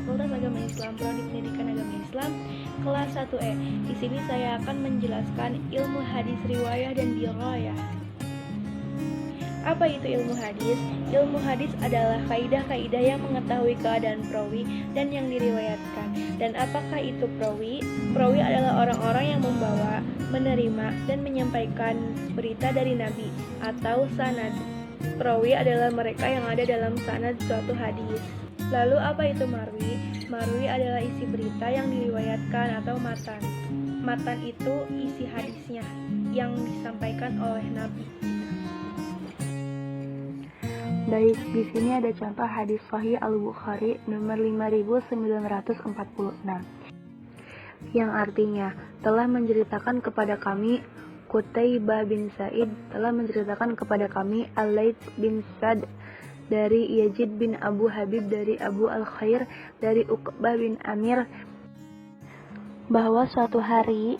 Fakultas Agama Islam, Prodi Pendidikan Agama Islam, kelas 1E. Di sini saya akan menjelaskan ilmu hadis riwayah dan dirayah. Apa itu ilmu hadis? Ilmu hadis adalah kaidah-kaidah yang mengetahui keadaan perawi dan yang diriwayatkan. Dan apakah itu perawi? Perawi adalah orang-orang yang membawa, menerima, dan menyampaikan berita dari Nabi atau sanad. Perawi adalah mereka yang ada dalam sanad suatu hadis. Lalu apa itu marwi? Marwi adalah isi berita yang diriwayatkan atau matan. Matan itu isi hadisnya yang disampaikan oleh Nabi. Baik, di sini ada contoh hadis Sahih Al-Bukhari nomor 5946 yang artinya telah menceritakan kepada kami Qutaibah bin Sa'id telah menceritakan kepada kami Al-Laits bin Sa'd dari Yazid bin Abu Habib dari Abu Al-Khair dari Uqbah bin Amir bahwa suatu hari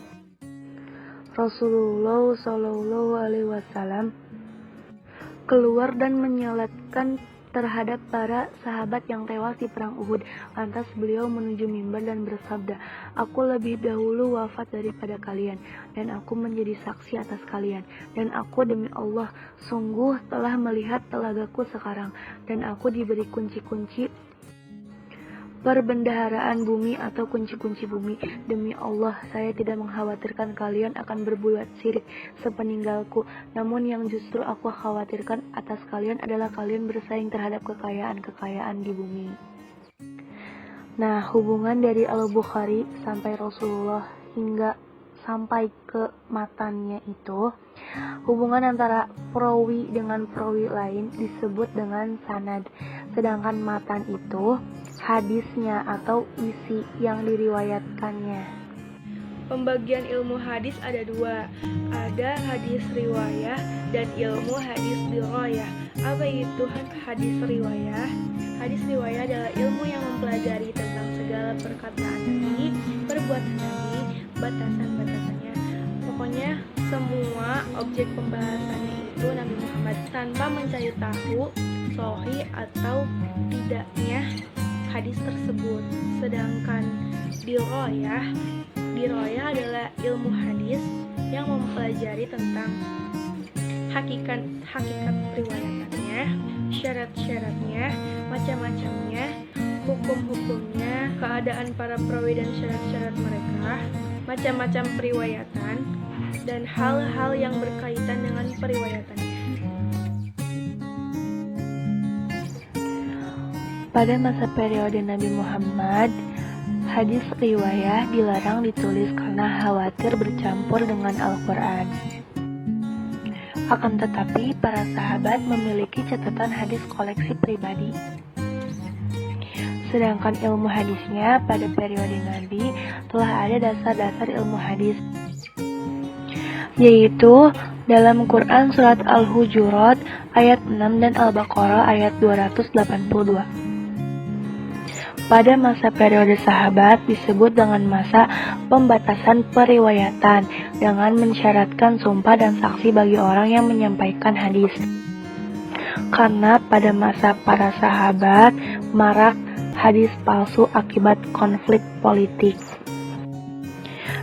Rasulullah Shallallahu Alaihi Wasallam keluar dan menyolatkan terhadap para sahabat yang tewas di perang Uhud. Lantas beliau menuju mimbar dan bersabda, "Aku lebih dahulu wafat daripada kalian, dan aku menjadi saksi atas kalian. Dan aku demi Allah, sungguh telah melihat telagaku sekarang, dan aku diberi kunci-kunci perbendaharaan bumi atau kunci-kunci bumi. Demi Allah, saya tidak mengkhawatirkan kalian akan berbuat syirik sepeninggalku. Namun yang justru aku khawatirkan atas kalian adalah kalian bersaing terhadap kekayaan-kekayaan di bumi." Nah, hubungan dari Al-Bukhari sampai Rasulullah hingga sampai ke matannya itu, hubungan antara perawi dengan perawi lain disebut dengan sanad. Sedangkan matan itu hadisnya atau isi yang diriwayatkannya. Pembagian ilmu hadis ada dua, ada hadis riwayah dan ilmu hadis dirayah. Apa itu hadis riwayah? Hadis riwayah adalah ilmu yang mempelajari tentang segala perkataan Nabi, perbuatan Nabi, batasan-batasannya. Pokoknya semua objek pembahasannya itu Nabi Muhammad tanpa mencari tahu sahih atau tidaknya hadis tersebut. Sedangkan dirayah adalah ilmu hadis yang mempelajari tentang hakikat riwayatannya, syarat-syaratnya, macam-macamnya, hukum-hukumnya, keadaan para perawi dan syarat-syarat mereka, macam-macam periwayatan, dan hal-hal yang berkaitan dengan periwayatannya. Pada masa periode Nabi Muhammad, hadis riwayah dilarang ditulis karena khawatir bercampur dengan Al-Quran. Akan tetapi, para sahabat memiliki catatan hadis koleksi pribadi. Sedangkan ilmu hadisnya pada periode Nabi telah ada dasar-dasar ilmu hadis, yaitu dalam Quran surat Al-Hujurat ayat 6 dan Al-Baqarah ayat 282. Pada masa periode sahabat disebut dengan masa pembatasan periwayatan dengan mensyaratkan sumpah dan saksi bagi orang yang menyampaikan hadis. Karena pada masa para sahabat marak hadis palsu akibat konflik politik.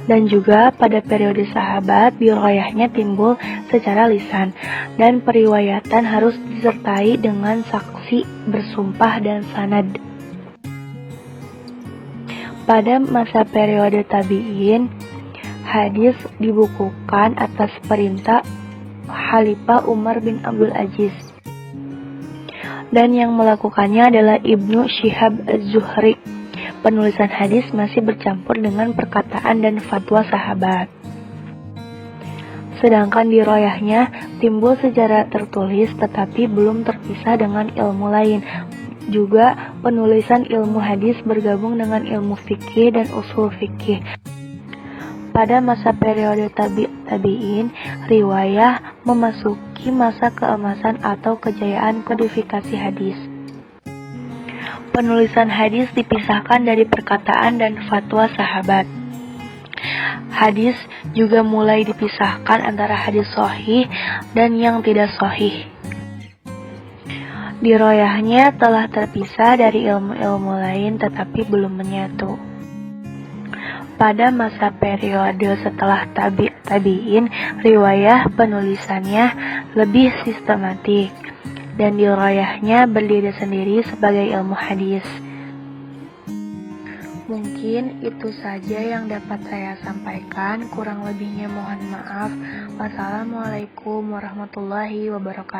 Dan juga pada periode sahabat dirayahnya timbul secara lisan dan periwayatan harus disertai dengan saksi bersumpah dan sanad. Pada masa periode tabi'in, hadis dibukukan atas perintah Khalifah Umar bin Abdul Aziz. Dan yang melakukannya adalah Ibnu Syihab Az-Zuhri. Penulisan hadis masih bercampur dengan perkataan dan fatwa sahabat. Sedangkan dirayahnya timbul secara tertulis tetapi belum terpisah dengan ilmu lain. Juga penulisan ilmu hadis bergabung dengan ilmu fikih dan usul fikih. Pada masa periode tabi'in, riwayah memasuki masa keemasan atau kejayaan kodifikasi hadis. Penulisan hadis dipisahkan dari perkataan dan fatwa sahabat. Hadis juga mulai dipisahkan antara hadis sahih dan yang tidak sahih. Diroyahnya telah terpisah dari ilmu-ilmu lain tetapi belum menyatu. Pada masa periode setelah tabi'in, riwayah penulisannya lebih sistematik, dan diroyahnya berdiri sendiri sebagai ilmu hadis. Mungkin itu saja yang dapat saya sampaikan, kurang lebihnya mohon maaf. Wassalamualaikum warahmatullahi wabarakatuh.